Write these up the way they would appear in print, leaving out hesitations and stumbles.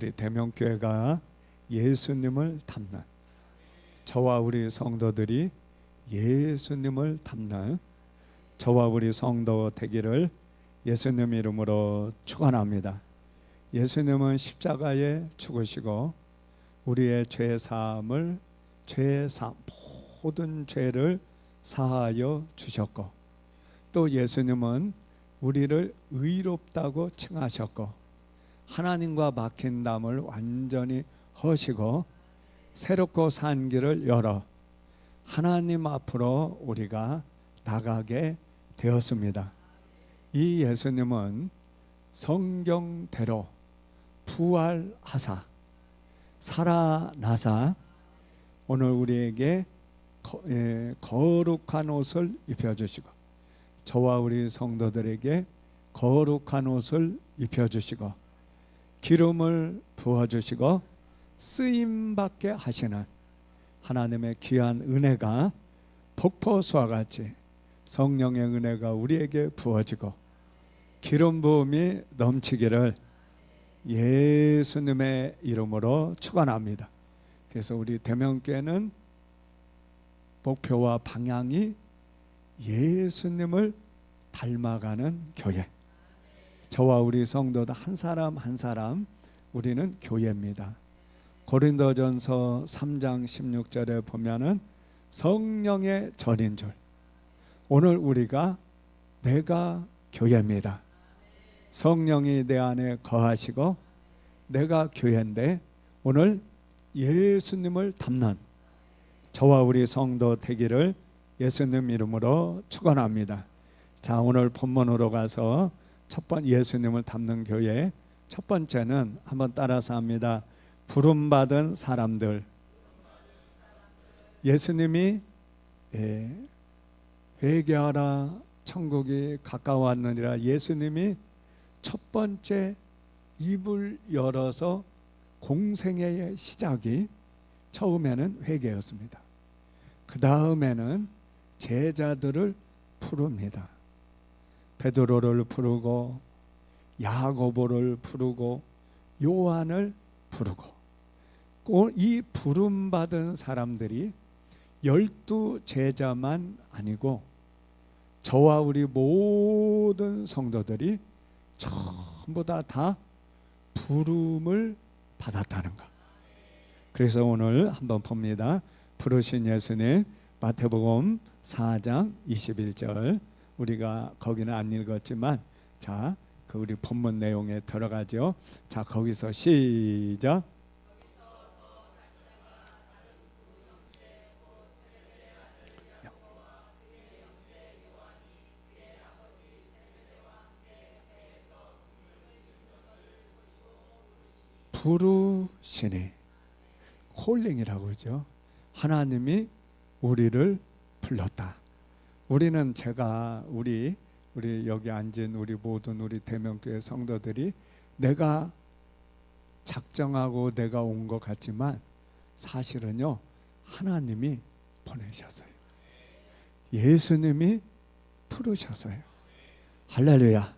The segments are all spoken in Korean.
우리 대명교회가 예수님을 닮는, 저와 우리 성도들이 예수님을 닮는 저와 우리 성도 되기를 예수님 이름으로 축원합니다. 예수님은 십자가에 죽으시고 우리의 죄사함을 모든 죄를 사하여 주셨고, 또 예수님은 우리를 의롭다고 칭하셨고 하나님과 막힌 담을 완전히 허시고 새롭고 산 길을 열어 하나님 앞으로 우리가 나가게 되었습니다. 이 예수님은 성경대로 부활하사 살아나사 오늘 우리에게 거룩한 옷을 입혀주시고, 저와 우리 성도들에게 거룩한 옷을 입혀주시고 기름을 부어주시고 쓰임받게 하시는 하나님의 귀한 은혜가 폭포수와 같이 성령의 은혜가 우리에게 부어지고 기름 부음이 넘치기를 예수님의 이름으로 축원합니다. 그래서 우리 대명교회는 목표와 방향이 예수님을 닮아가는 교회, 저와 우리 성도들 한 사람 한 사람 우리는 교회입니다. 고린도전서 3장 16절에 보면은 성령의 전인 줄, 오늘 우리가 내가 교회입니다. 성령이 내 안에 거하시고 내가 교회인데 오늘 예수님을 닮는 저와 우리 성도 되기를 예수님 이름으로 축원합니다. 자, 오늘 본문으로 가서 예수님을 닮는 교회 첫 번째는 한번 따라서 합니다. 부름받은 사람들. 예수님이 회개하라 천국이 가까웠느니라, 예수님이 첫 번째 입을 열어서 공생애의 시작이 처음에는 회개였습니다. 그 다음에는 제자들을 부릅니다. 베드로를 부르고 야고보를 부르고 요한을 부르고, 이 부름받은 사람들이 12 제자만 아니고 저와 우리 모든 성도들이 전부 다 부름을 받았다는 것. 그래서 오늘 한번 봅니다. 부르신 예수님, 마태복음 4장 21절, 우리가 거기는 안 읽었지만 자, 그 우리 본문 내용에 들어가죠. 자, 거기서 시작. 부르시니, 콜링이라고 그러죠. 하나님이 우리를 불렀다. 우리는 우리 여기 앉은 우리 모든 우리 대명교회 성도들이 내가 작정하고 내가 온 것 같지만 사실은요, 하나님이 보내셨어요. 예수님이 부르셨어요. 할렐루야.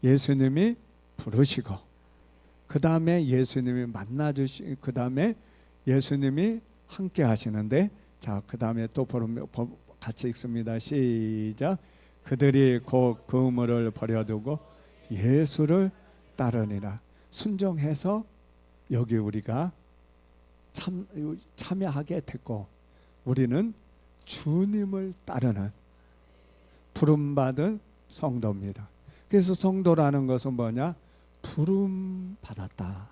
예수님이 부르시고 그 다음에 예수님이 만나주시, 그 다음에 예수님이 함께 하시는데, 자, 그 다음에 또 같이 읽습니다. 시작. 그들이 곧 그 우물을 버려두고 예수를 따르니라. 순종해서 여기 우리가 참여하게 됐고, 우리는 주님을 따르는 부름받은 성도입니다. 그래서 성도라는 것은 뭐냐? 부름 받았다.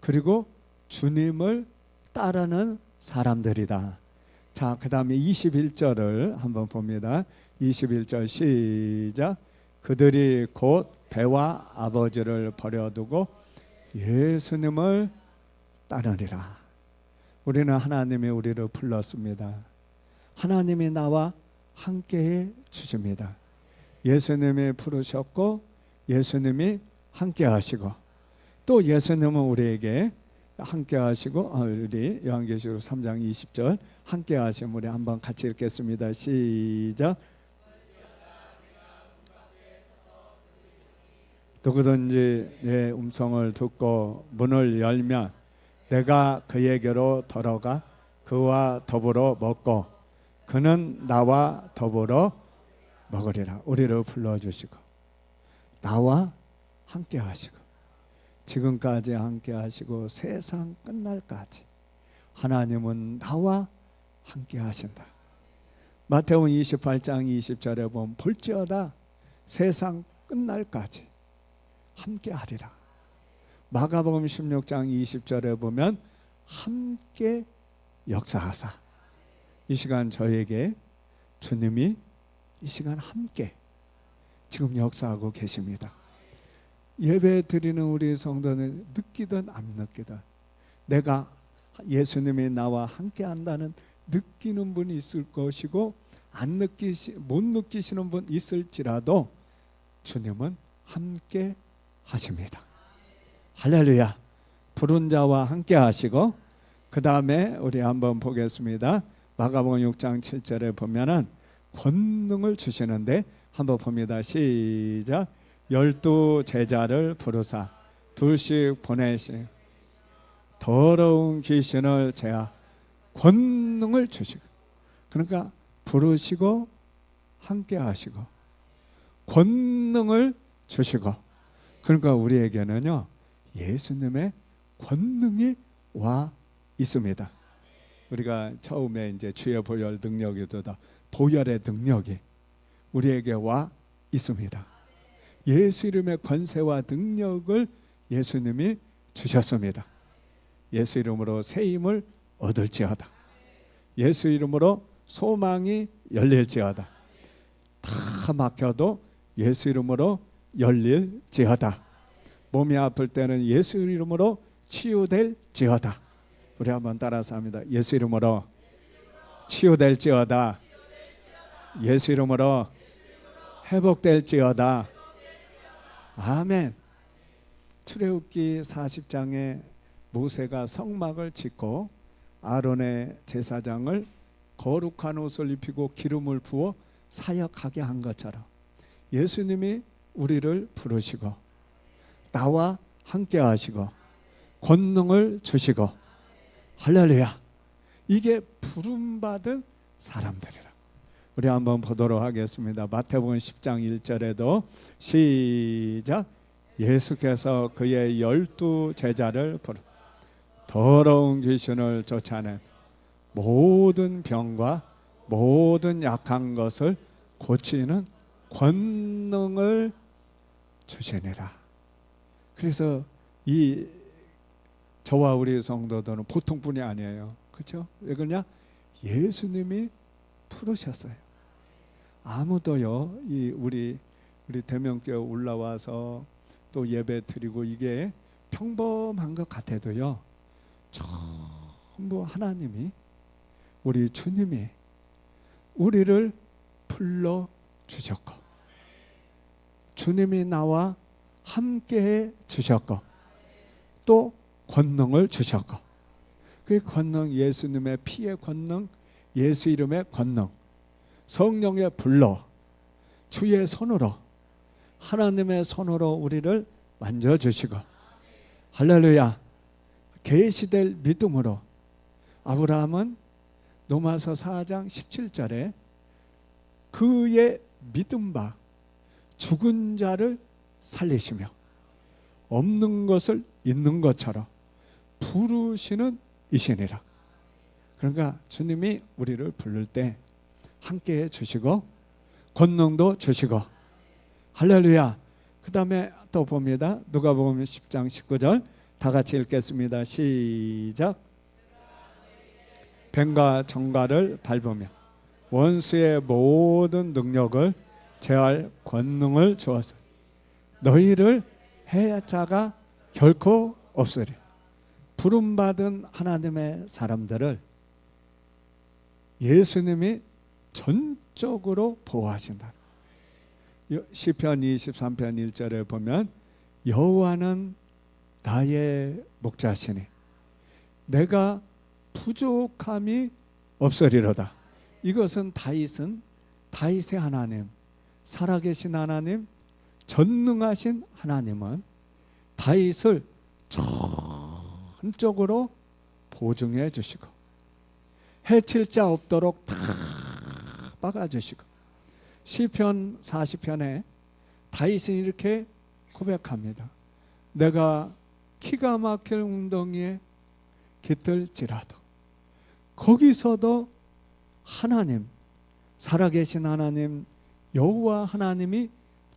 그리고 주님을 따르는 사람들이다. 자, 그 다음에 21절을 한번 봅니다. 21절 시작. 그들이 곧 배와 아버지를 버려두고 예수님을 따르리라. 우리는 하나님이 우리를 불렀습니다. 하나님이 나와 함께해 주십니다. 예수님이 부르셨고 예수님이 함께 하시고, 또 예수님은 우리에게 함께 하시고, 우리 요한계시록 3장 20절 함께 하시면 우리 한번 같이 읽겠습니다. 시작. 누구든지 내 음성을 듣고 문을 열면 내가 그에게로 들어가 그와 더불어 먹고 그는 나와 더불어 먹으리라. 우리를 불러주시고 나와 함께 하시고 지금까지 함께 하시고 세상 끝날까지 하나님은 나와 함께 하신다. 마태복음 28장 20절에 보면 볼지어다 세상 끝날까지 함께 하리라. 마가복음 16장 20절에 보면 함께 역사하사. 이 시간 저에게 주님이 이 시간 함께 지금 역사하고 계십니다. 예배 드리는 우리 성도는 느끼든 안 느끼든 내가 예수님이 나와 함께 한다는 느끼는 분이 있을 것이고 못 느끼시는 분 있을지라도 주님은 함께 하십니다. 할렐루야. 부른 자와 함께 하시고 그 다음에 우리 한번 보겠습니다. 마가복음 6장 7절에 보면은 권능을 주시는데 한번 봅니다. 시작. 12 제자를 부르사 둘씩 보내시 더러운 귀신을 제하 권능을 주시고, 그러니까 부르시고 함께 하시고 권능을 주시고, 그러니까 우리에게는요 예수님의 권능이 와 있습니다. 우리가 처음에 이제 주의 보혈 능력이도다 보혈의 능력이 우리에게 와 있습니다. 예수 이름의 권세와 능력을 예수님이 주셨습니다. 예수 이름으로 새 힘을 얻을지어다. 예수 이름으로 소망이 열릴지어다. 다 막혀도 예수 이름으로 열릴지어다. 몸이 아플 때는 예수 이름으로 치유될지어다. 우리 한번 따라서 합니다. 예수 이름으로 치유될지어다. 예수 이름으로 회복될지어다. 아멘. 출애굽기 40장에 모세가 성막을 짓고 아론의 제사장을 거룩한 옷을 입히고 기름을 부어 사역하게 한 것처럼 예수님이 우리를 부르시고 나와 함께 하시고 권능을 주시고, 할렐루야, 이게 부름받은 사람들이라. 우리 한번 보도록 하겠습니다. 마태복음 10장 1절에도 시작. 예수께서 그의 12 제자를 부르 더러운 귀신을 쫓아내 모든 병과 모든 약한 것을 고치는 권능을 주시니라. 그래서 이 저와 우리 성도들은 보통 분이 아니에요. 그렇죠? 왜 그러냐? 예수님이 부르셨어요. 아무도요 우리 대명교회 올라와서 또 예배 드리고 이게 평범한 것 같아도요 전부 하나님이, 우리 주님이 우리를 불러 주셨고 주님이 나와 함께해 주셨고 또 권능을 주셨고, 그 권능, 예수님의 피의 권능, 예수 이름의 권능, 성령의 불로 주의 손으로 하나님의 손으로 우리를 만져주시고, 할렐루야, 계시될 믿음으로 아브라함은 로마서 4장 17절에 그의 믿음 바 죽은 자를 살리시며 없는 것을 있는 것처럼 부르시는 이시니라. 그러니까 주님이 우리를 부를 때 함께해 주시고 권능도 주시고, 할렐루야. 그 다음에 또 봅니다. 누가복음 10장 19절 다 같이 읽겠습니다. 시작. 뱀과 정갈을 밟으며 원수의 모든 능력을 제할 권능을 주었으니 너희를 해할 자가 결코 없으리. 부름받은 하나님의 사람들을 예수님이 전적으로 보호하신다. 시편 23편 1절에 보면 여호와는 나의 목자시니 내가 부족함이 없으리로다. 이것은 다윗의 하나님, 살아계신 하나님, 전능하신 하나님은 다윗을 전적으로 보증해 주시고 해칠 자 없도록 다 막아주시고, 시편 40편에 다윗은 이렇게 고백합니다. 내가 기가 막힐 웅덩이에 깃들지라도 거기서도 하나님, 살아계신 하나님 여호와 하나님이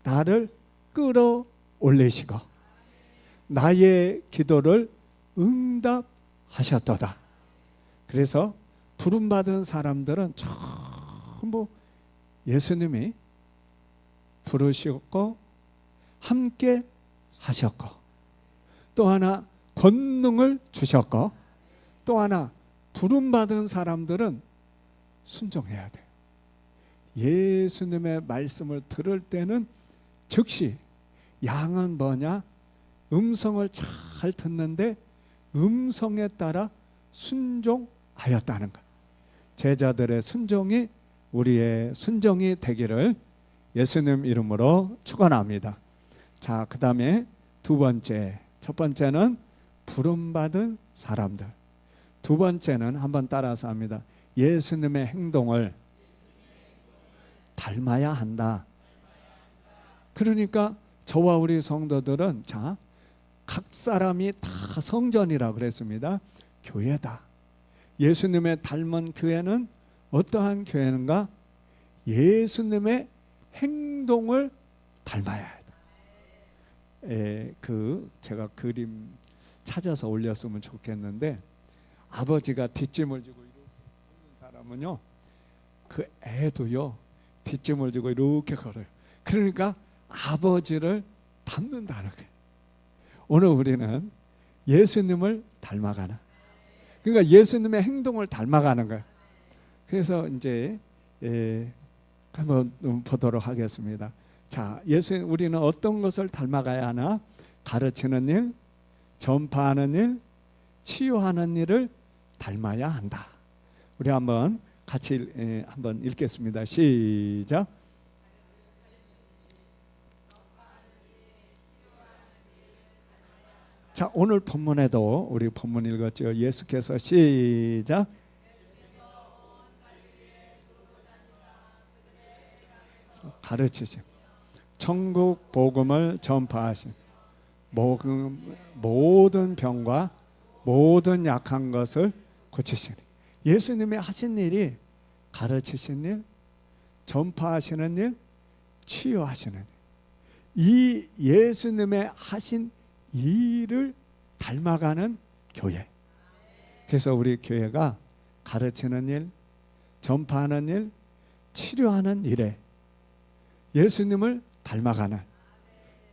나를 끌어올리시고 나의 기도를 응답하셨도다. 그래서 부름받은 사람들은 전부 예수님이 부르셨고 함께 하셨고, 또 하나 권능을 주셨고, 또 하나 부름받은 사람들은 순종해야 돼요. 예수님의 말씀을 들을 때는 즉시, 양은 뭐냐? 음성을 잘 듣는데 음성에 따라 순종하였다는 것. 제자들의 순종이 우리의 순종이 되기를 예수님 이름으로 축원합니다. 자, 그 다음에 두 번째, 첫 번째는 부름받은 사람들, 두 번째는 한번 따라서 합니다. 예수님의 행동을 닮아야 한다. 그러니까 저와 우리 성도들은, 자, 각 사람이 다 성전이라 그랬습니다. 교회다. 예수님의 닮은 교회는 어떠한 교회인가? 예수님의 행동을 닮아야 해. 제가 그림 찾아서 올렸으면 좋겠는데, 아버지가 뒷짐을 지고 이렇게 걷는 사람은요, 그 애도요 뒷짐을 지고 이렇게 걸어요. 그러니까 아버지를 닮는다는 거예요. 오늘 우리는 예수님을 닮아가는, 그러니까 예수님의 행동을 닮아가는 거예요. 그래서 이제 한번 보도록 하겠습니다. 자, 우리는 어떤 것을 닮아가야 하나? 가르치는 일, 전파하는 일, 치유하는 일을 닮아야 한다. 우리 한번 같이 한번 읽겠습니다. 시작. 자, 오늘 본문에도 우리 본문 읽었죠. 예수께서 시작. 가르치심, 천국 복음을 전파하심, 모든 병과 모든 약한 것을 고치시니. 예수님이 하신 일이 가르치신 일, 전파하시는 일, 치유하시는 일. 이 예수님의 하신 일을 닮아가는 교회. 그래서 우리 교회가 가르치는 일, 전파하는 일, 치료하는 일에 예수님을 닮아가는,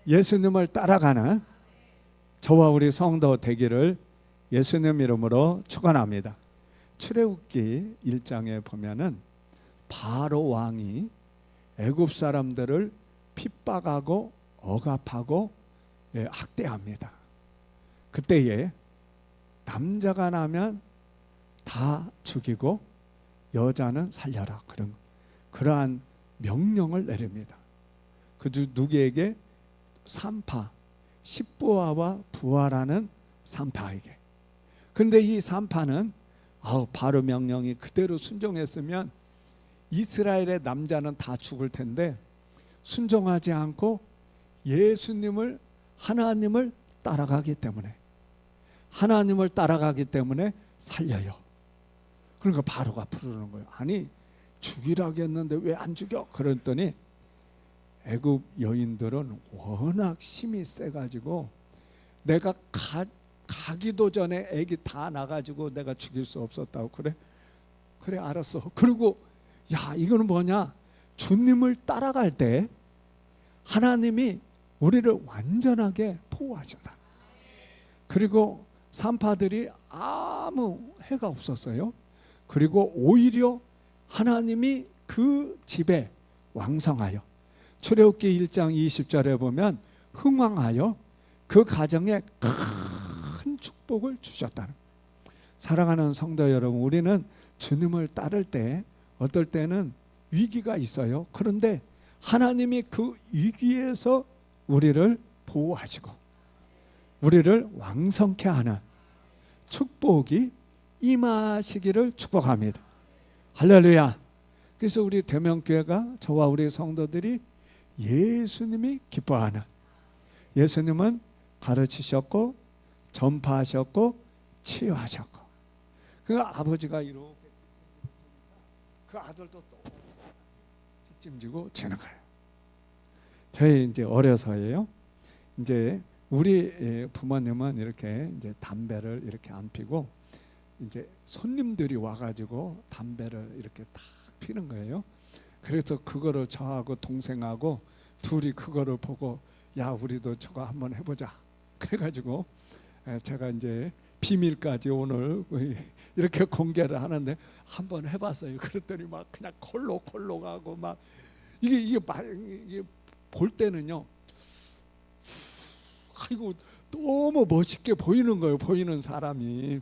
예수님을 따라가는 저와 우리 성도 되기를 예수님 이름으로 축원합니다. 출애굽기 1장에 보면은 바로 왕이 애굽 사람들을 핍박하고 억압하고 학대합니다. 그때에 남자가 나면 다 죽이고 여자는 살려라, 그러한 명령을 내립니다. 그 누구에게? 산파, 십부아와 부하라는 산파에게. 그런데 이 산파는 바로 명령이 그대로 순종했으면 이스라엘의 남자는 다 죽을 텐데 순종하지 않고 예수님을, 하나님을 따라가기 때문에, 하나님을 따라가기 때문에 살려요. 그러니까 바로가 부르는 거예요. 아니, 죽이라고 했는데 왜 안 죽여? 그랬더니 애굽 여인들은 워낙 힘이 세가지고 내가 가기도 전에 애기 다 나가지고 내가 죽일 수 없었다고. 그래 알았어. 그리고 야, 이거는 뭐냐? 주님을 따라갈 때 하나님이 우리를 완전하게 보호하신다. 그리고 산파들이 아무 해가 없었어요. 그리고 오히려 하나님이 그 집에 왕성하여, 출애굽기 1장 20절에 보면 흥왕하여 그 가정에 큰 축복을 주셨다는. 사랑하는 성도 여러분, 우리는 주님을 따를 때 어떨 때는 위기가 있어요. 그런데 하나님이 그 위기에서 우리를 보호하시고 우리를 왕성케 하는 축복이 임하시기를 축복합니다. 할렐루야. 그래서 우리 대명교회가 저와 우리 성도들이 예수님이 기뻐하는, 예수님은 가르치셨고 전파하셨고 치유하셨고, 그 아버지가 이렇게 그 아들도 또 뒷짐지고 지나가요. 저희 이제 어려서예요. 이제 우리 부모님은 이렇게 이제 담배를 이렇게 안 피고 이제 손님들이 와가지고 담배를 이렇게 딱 피는 거예요. 그래서 그거를 저하고 동생하고 둘이 그거를 보고 야 우리도 저거 한번 해보자. 그래가지고 제가 이제 비밀까지 오늘 이렇게 공개를 하는데 한번 해봤어요. 그랬더니 막 그냥 콜록콜록하고 막 이게 볼 때는요. 아이고 너무 멋있게 보이는 거예요. 보이는 사람이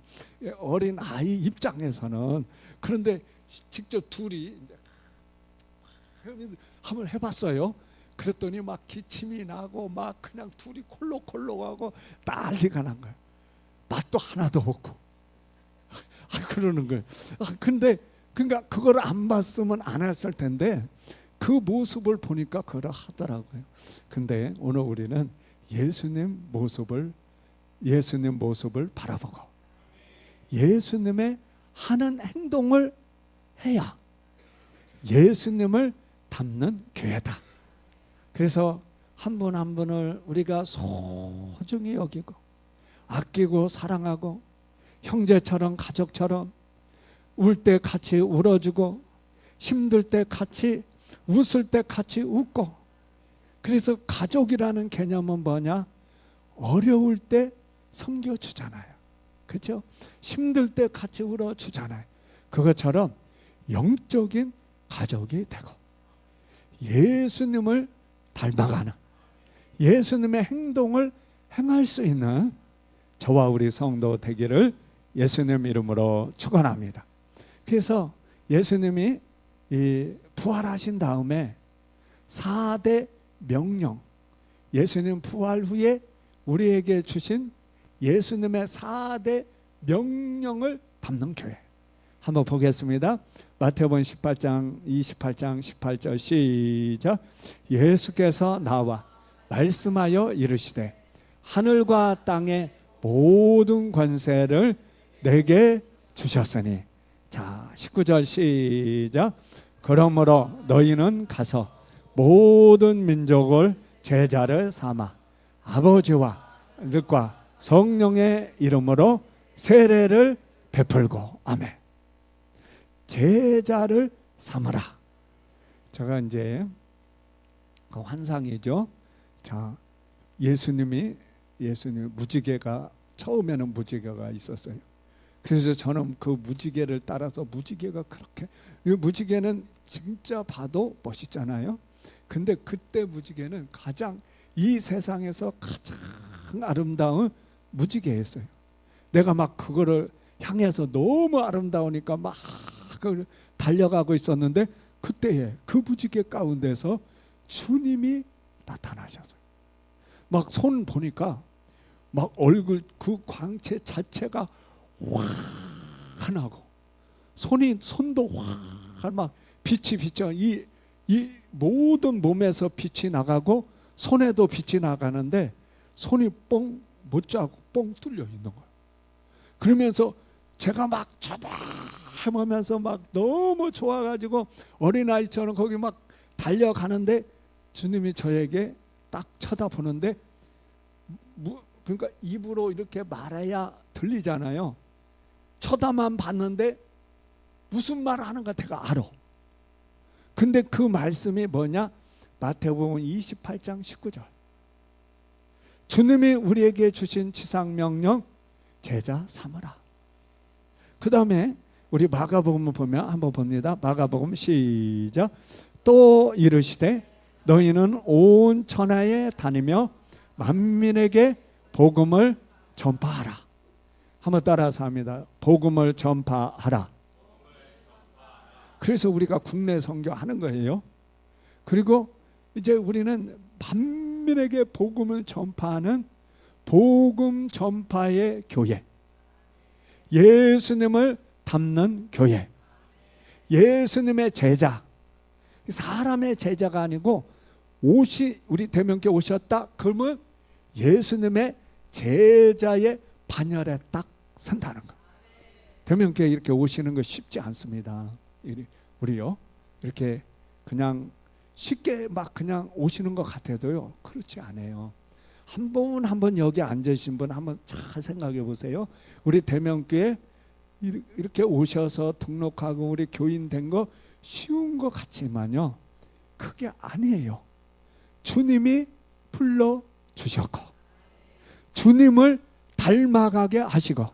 어린 아이 입장에서는. 그런데 직접 둘이 한번 해봤어요. 그랬더니 막 기침이 나고 막 그냥 둘이 콜록콜록하고 난리가 난 거예요. 맛도 하나도 없고 그러는 거예요. 근데 그러니까 그걸 안 봤으면 안 했을 텐데 그 모습을 보니까 그걸 하더라고요. 근데 오늘 우리는 예수님 모습을 바라보고 예수님의 하는 행동을 해야 예수님을 닮는 교회다. 그래서 한 분 한 분을 우리가 소중히 여기고 아끼고 사랑하고 형제처럼 가족처럼 울 때 같이 울어주고 힘들 때 같이 웃을 때 같이 웃고. 그래서 가족이라는 개념은 뭐냐? 어려울 때 섬겨주잖아요. 그렇죠? 힘들 때 같이 울어주잖아요. 그것처럼 영적인 가족이 되고 예수님을 닮아가는 예수님의 행동을 행할 수 있는 저와 우리 성도 되기를 예수님 이름으로 축원합니다. 그래서 예수님이 부활하신 다음에 4대 명령, 예수님 부활 후에 우리에게 주신 예수님의 4대 명령을 담는 교회 한번 보겠습니다. 마태복음 18장 18절 시작. 예수께서 나와 말씀하여 이르시되 하늘과 땅의 모든 권세를 내게 주셨으니. 자 19절 시작. 그러므로 너희는 가서 모든 민족을 제자를 삼아 아버지와 아들과 성령의 이름으로 세례를 베풀고. 아멘. 제자를 삼으라. 제가 이제 그 환상이죠. 자, 예수님 무지개가 처음에는 무지개가 있었어요. 그래서 저는 그 무지개를 따라서 무지개가 그렇게 무지개는 진짜 봐도 멋있잖아요. 근데 그때 무지개는 가장 이 세상에서 가장 아름다운 무지개였어요. 내가 막 그거를 향해서 너무 아름다우니까 막 달려가고 있었는데 그때에 그 무지개 가운데서 주님이 나타나셨어요. 막 손 보니까 막 얼굴 그 광채 자체가 환하고 손도 막 빛이 비쳐 이 모든 몸에서 빛이 나가고 손에도 빛이 나가는데 손이 뻥 못 자고 뻥 뚫려 있는 거예요. 그러면서 제가 막 쳐다보면서 막 너무 좋아가지고 어린아이처럼 거기 막 달려가는데 주님이 저에게 딱 쳐다보는데 그러니까 입으로 이렇게 말해야 들리잖아요. 쳐다만 봤는데 무슨 말을 하는가 제가 알아. 근데 그 말씀이 뭐냐? 마태복음 28장 19절. 주님이 우리에게 주신 지상명령 제자 삼으라. 그 다음에 우리 마가복음을 보면 한번 봅니다. 마가복음 시작. 또 이르시되 너희는 온 천하에 다니며 만민에게 복음을 전파하라. 한번 따라서 합니다. 복음을 전파하라. 그래서 우리가 국내 선교하는 거예요. 그리고 이제 우리는 만민에게 만민에게 복음을 전파하는 복음 전파의 교회, 예수님을 닮는 교회, 예수님의 제자, 사람의 제자가 아니고 우리 대명교회 오셨다 그러면 예수님의 제자의 반열에 딱 선다는 거. 대명교회 이렇게 오시는 거 쉽지 않습니다. 우리요 이렇게 그냥 쉽게 막 그냥 오시는 것 같아도요 그렇지 않아요. 한 번 여기 앉으신 분 한번 잘 생각해 보세요. 우리 대명교회 이렇게 오셔서 등록하고 우리 교인 된 거 쉬운 것 같지만요 그게 아니에요. 주님이 불러주셨고 주님을 닮아가게 하시고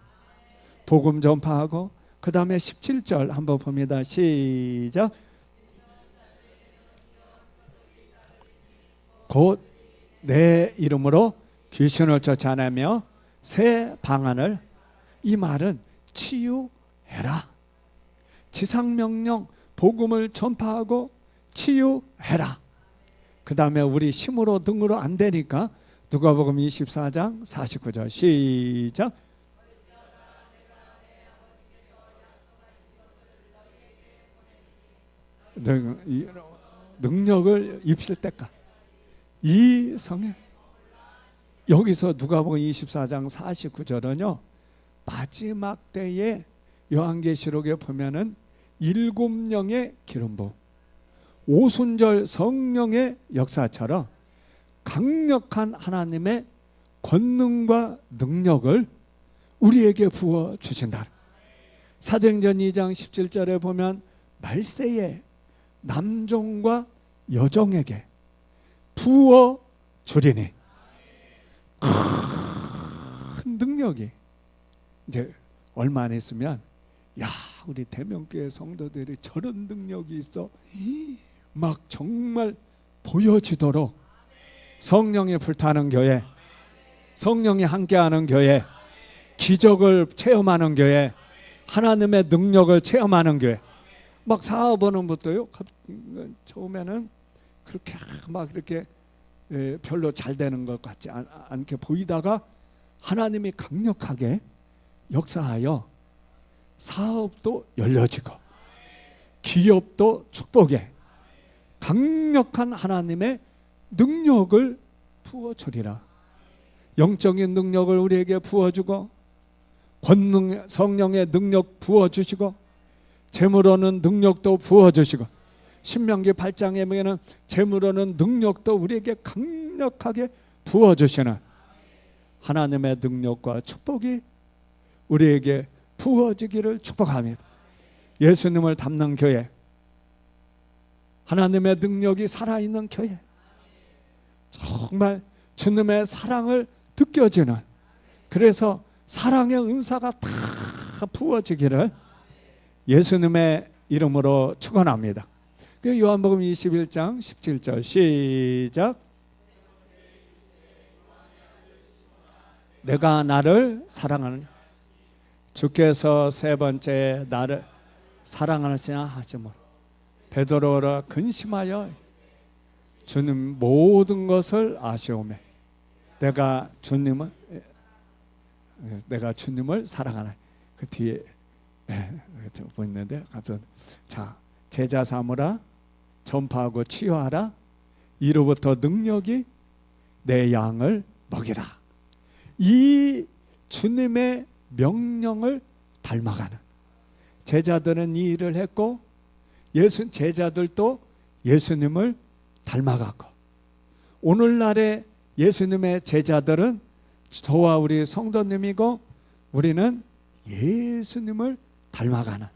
복음 전파하고 그 다음에 17절 한번 봅니다. 시작. 곧 내 이름으로 귀신을 쫓아내며 새 방언을, 이 말은 치유해라. 지상명령 복음을 전파하고 치유해라. 그 다음에 우리 힘으로 등으로 안 되니까 누가복음 24장 49절 시작. 능력을 입힐 때까지 이 성에, 여기서 누가복음 24장 49절은요 마지막 때에 요한계시록에 보면은 7명의 기름부음, 오순절 성령의 역사처럼 강력한 하나님의 권능과 능력을 우리에게 부어 주신다. 사도행전 2장 17절에 보면 말세에 남종과 여종에게 부어 주리니, 큰 능력이 이제 얼마 안 있으면 야 우리 대명교회 성도들이 저런 능력이 있어 막 정말 보여지도록 성령이 불타는 교회, 성령이 함께하는 교회, 기적을 체험하는 교회, 하나님의 능력을 체험하는 교회. 막 사업하는 것도요 처음에는 그렇게 막 이렇게 별로 잘 되는 것 같지 않게 보이다가 하나님이 강력하게 역사하여 사업도 열려지고 기업도 축복에 강력한 하나님의 능력을 부어주리라. 영적인 능력을 우리에게 부어주고 권능, 성령의 능력 부어주시고 재물로는 능력도 부어주시고, 신명기 8장에 보면 재물로는 능력도 우리에게 강력하게 부어주시는 하나님의 능력과 축복이 우리에게 부어지기를 축복합니다. 예수님을 닮는 교회, 하나님의 능력이 살아있는 교회, 정말 주님의 사랑을 느껴지는, 그래서 사랑의 은사가 다 부어지기를 예수님의 이름으로 축원합니다. 요한복음 21장 17절 시작. 내가 나를 사랑하느냐, 주께서 세 번째 나를 사랑하시냐 하시므로 베드로라 근심하여 주님 모든 것을 아시오매 내가 주님을 사랑하나. 그 뒤에 보이는데, 자 제자 삼으라, 전파하고 치유하라, 이로부터 능력이 내 양을 먹이라. 이 주님의 명령을 닮아가는 제자들은 이 일을 했고, 제자들도 예수님을 닮아갔고, 오늘날의 예수님의 제자들은 저와 우리 성도님이고, 우리는 예수님을 닮아가는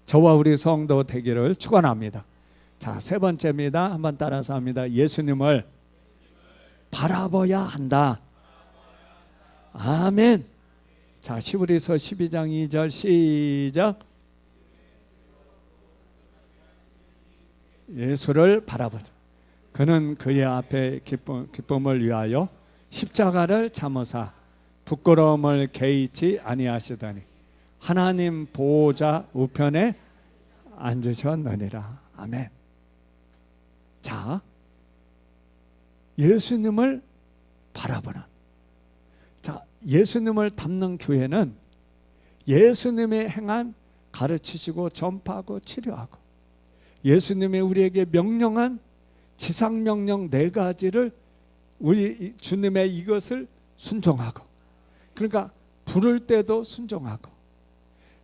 저와 우리 성도 되기를 축원합니다. 자, 세 번째입니다. 한번 따라서 합니다. 예수님을 바라봐야 한다. 아멘. 자, 히브리서 12장 2절 시작. 예수를 바라보자. 그는 그의 앞에 기쁨을 위하여 십자가를 참으사 부끄러움을 개의치 아니하시더니 하나님 보호자 우편에 앉으셨느니라. 아멘. 자, 예수님을 바라보는, 자, 예수님을 닮는 교회는 예수님의 행한 가르치시고 전파하고 치료하고 예수님이 우리에게 명령한 지상명령 4가지를 우리 주님의 이것을 순종하고, 그러니까 부를 때도 순종하고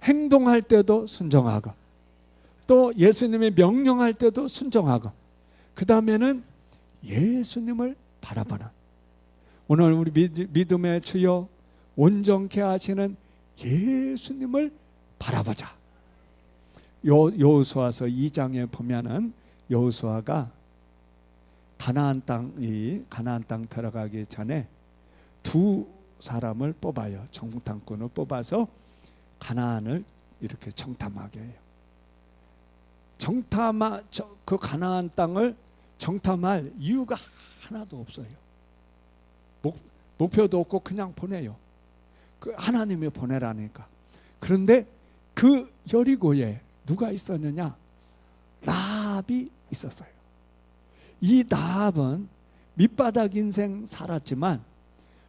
행동할 때도 순종하고 또 예수님이 명령할 때도 순종하고 그 다음에는 예수님을 바라보는, 오늘 우리 믿음의 주여 온전케 하시는 예수님을 바라보자. 여호수아서 2장에 보면은 여호수아가 가나안 땅 들어가기 전에 2 사람을 뽑아요. 정탐꾼을 뽑아서 가나안을 이렇게 정탐하게 해요. 그 가나안 땅을 정탐할 이유가 하나도 없어요. 목표도 없고 그냥 보내요. 그 하나님이 보내라니까. 그런데 그 여리고에 누가 있었느냐? 라합이 있었어요. 이 라합은 밑바닥 인생 살았지만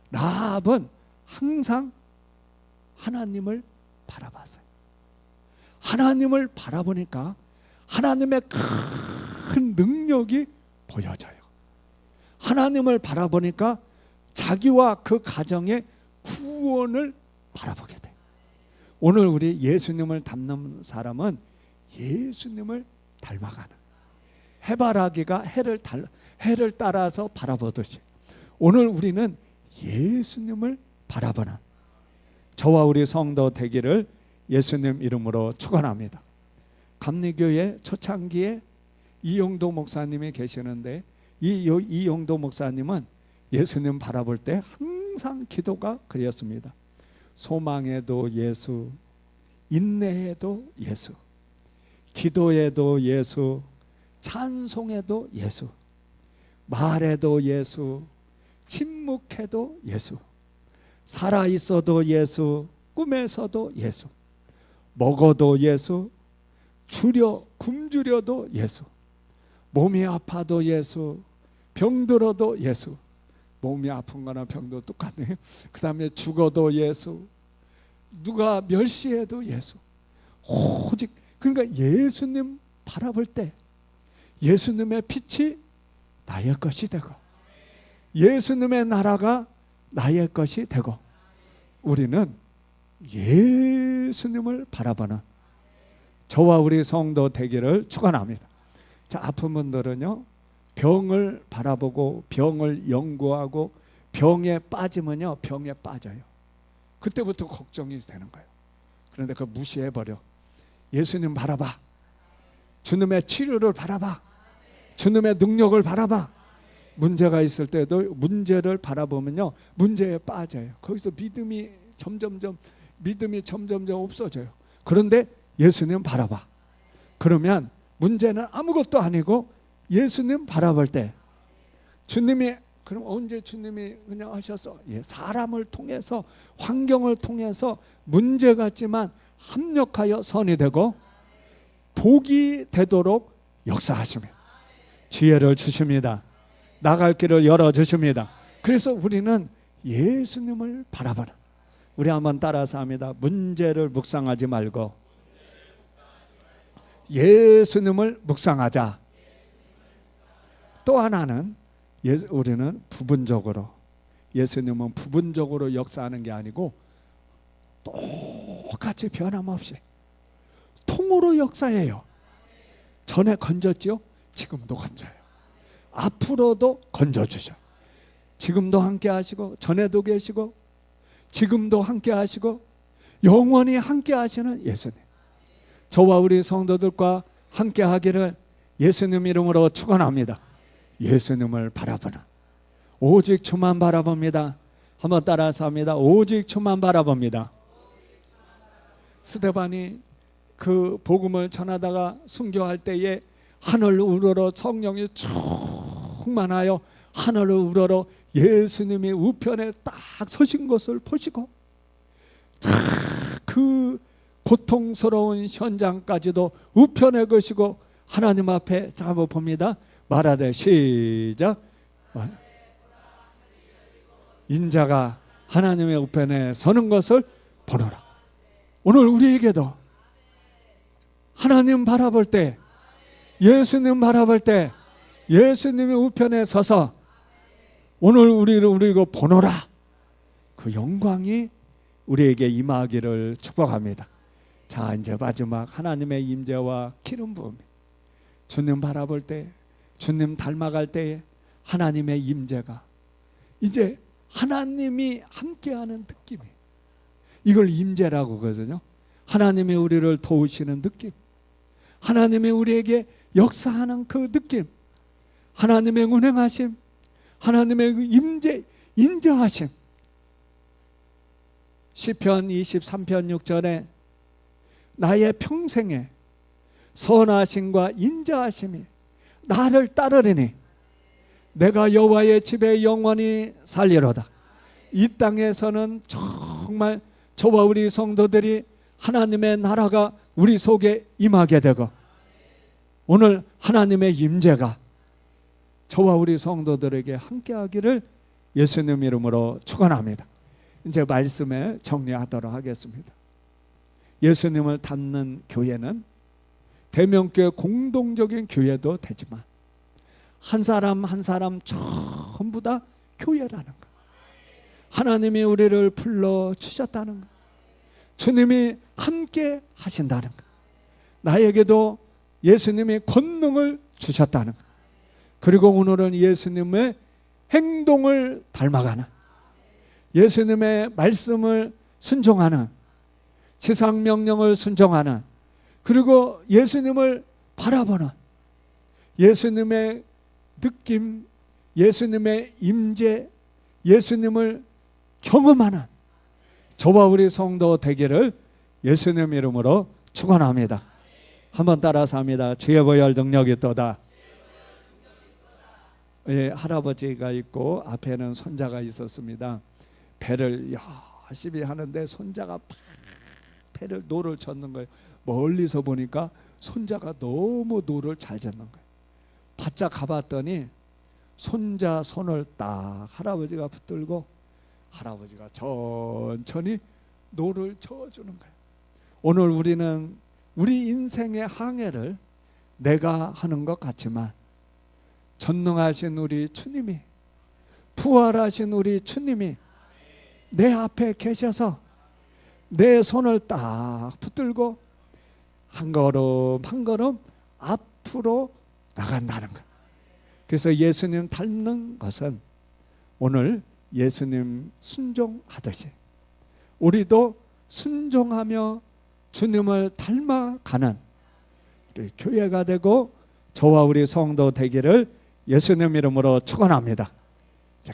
라합은 항상 하나님을 바라봤어요. 하나님을 바라보니까 하나님의 큰 능력이 보여져요. 하나님을 바라보니까 자기와 그 가정의 구원을 바라보게 돼요. 오늘 우리 예수님을 닮는 사람은 예수님을 닮아가는, 해바라기가 해를 따라서 바라보듯이 오늘 우리는 예수님을 바라보는 저와 우리 성도 되기를 예수님 이름으로 축원합니다. 감리교회 초창기에 이용도 목사님이 계시는데 이용도 목사님은 예수님 바라볼 때 항상 기도가 그랬습니다. 소망에도 예수, 인내에도 예수, 기도에도 예수, 찬송에도 예수, 말에도 예수, 침묵해도 예수, 살아있어도 예수, 꿈에서도 예수, 먹어도 예수, 굶주려도 예수, 몸이 아파도 예수, 병들어도 예수. 몸이 아픈 거나 병도 똑같네. 그 다음에 죽어도 예수, 누가 멸시해도 예수. 오직 그러니까 예수님 바라볼 때 예수님의 빛이 나의 것이 되고 예수님의 나라가 나의 것이 되고 우리는 예수님을 바라보는 저와 우리 성도 되기를 축원합니다. 자, 아픈 분들은요, 병을 바라보고 병을 연구하고 병에 빠지면요, 병에 빠져요. 그때부터 걱정이 되는 거예요. 그런데 그거 무시해버려. 예수님 바라봐. 주님의 치료를 바라봐. 주님의 능력을 바라봐. 문제가 있을 때도 문제를 바라보면요, 문제에 빠져요. 거기서 믿음이 점점점 없어져요. 그런데 예수님 바라봐. 그러면 문제는 아무것도 아니고 예수님 바라볼 때 주님이, 그럼 언제 주님이 그냥 하셔서 사람을 통해서 환경을 통해서 문제 같지만 합력하여 선이 되고 복이 되도록 역사하시며 지혜를 주십니다. 나갈 길을 열어주십니다. 그래서 우리는 예수님을 바라보는, 우리 한번 따라서 합니다. 문제를 묵상하지 말고 예수님을 묵상하자. 또 하나는 우리는 부분적으로, 예수님은 부분적으로 역사하는 게 아니고 똑같이 변함없이 통으로 역사해요. 전에 건졌죠? 지금도 건져요. 앞으로도 건져주셔. 지금도 함께 하시고 전에도 계시고 지금도 함께 하시고 영원히 함께 하시는 예수님, 저와 우리 성도들과 함께 하기를 예수님 이름으로 축원합니다. 예수님을 바라보는, 오직 주만 바라봅니다. 한번 따라서 합니다. 오직 주만 바라봅니다. 스데반이 그 복음을 전하다가 순교할 때에 하늘 우러러 성령이 충만하여 하늘 우러러 예수님이 우편에 딱 서신 것을 보시고 그 고통스러운 현장까지도 우편에 거시고 하나님 앞에 잡아봅니다. 말하되 시작. 인자가 하나님의 우편에 서는 것을 보노라. 오늘 우리에게도 하나님 바라볼 때, 예수님 바라볼 때 예수님의 우편에 서서 오늘 우리를 보노라, 그 영광이 우리에게 임하기를 축복합니다. 자, 이제 마지막 하나님의 임재와 기름 부음. 주님 바라볼 때, 주님 닮아갈 때에 하나님의 임재가, 이제 하나님이 함께하는 느낌이, 이걸 임재라고 그러거든요. 하나님이 우리를 도우시는 느낌, 하나님이 우리에게 역사하는 그 느낌, 하나님의 운행하심, 하나님의 그 인자하심. 시편 23편 6절에 나의 평생에 선하심과 인자하심이 나를 따르리니 내가 여호와의 집에 영원히 살리로다. 이 땅에서는 정말 저와 우리 성도들이 하나님의 나라가 우리 속에 임하게 되고, 오늘 하나님의 임재가 저와 우리 성도들에게 함께하기를 예수님 이름으로 축원합니다. 이제 말씀에 정리하도록 하겠습니다. 예수님을 닮는 교회는 대명교회 공동적인 교회도 되지만 한 사람 한 사람 전부 다 교회라는 것, 하나님이 우리를 불러주셨다는 것, 주님이 함께 하신다는 것, 나에게도 예수님이 권능을 주셨다는 것, 그리고 오늘은 예수님의 행동을 닮아가는, 예수님의 말씀을 순종하는, 지상명령을 순종하는, 그리고 예수님을 바라보는, 예수님의 느낌, 예수님의 임재, 예수님을 경험하는 저와 우리 성도 되기를 예수님 이름으로 축원합니다. 한번 따라서 합니다. 주의 보혈 능력이 있도다. 예, 할아버지가 있고 앞에는 손자가 있었습니다. 배를 열심히 하는데 손자가 배를 노를 젓는 거예요. 멀리서 보니까 손자가 너무 노를 잘 젓는 거예요. 바짝 가봤더니 손자 손을 딱 할아버지가 붙들고 할아버지가 천천히 노를 저어주는 거예요. 오늘 우리는 우리 인생의 항해를 내가 하는 것 같지만 전능하신 우리 주님이, 부활하신 우리 주님이 내 앞에 계셔서 내 손을 딱 붙들고 한 걸음 한 걸음 앞으로 나간다는 것. 그래서 예수님 닮는 것은 오늘 예수님 순종하듯이 우리도 순종하며 주님을 닮아가는 우리 교회가 되고 저와 우리 성도 되기를 예수님 이름으로 축원합니다. 자,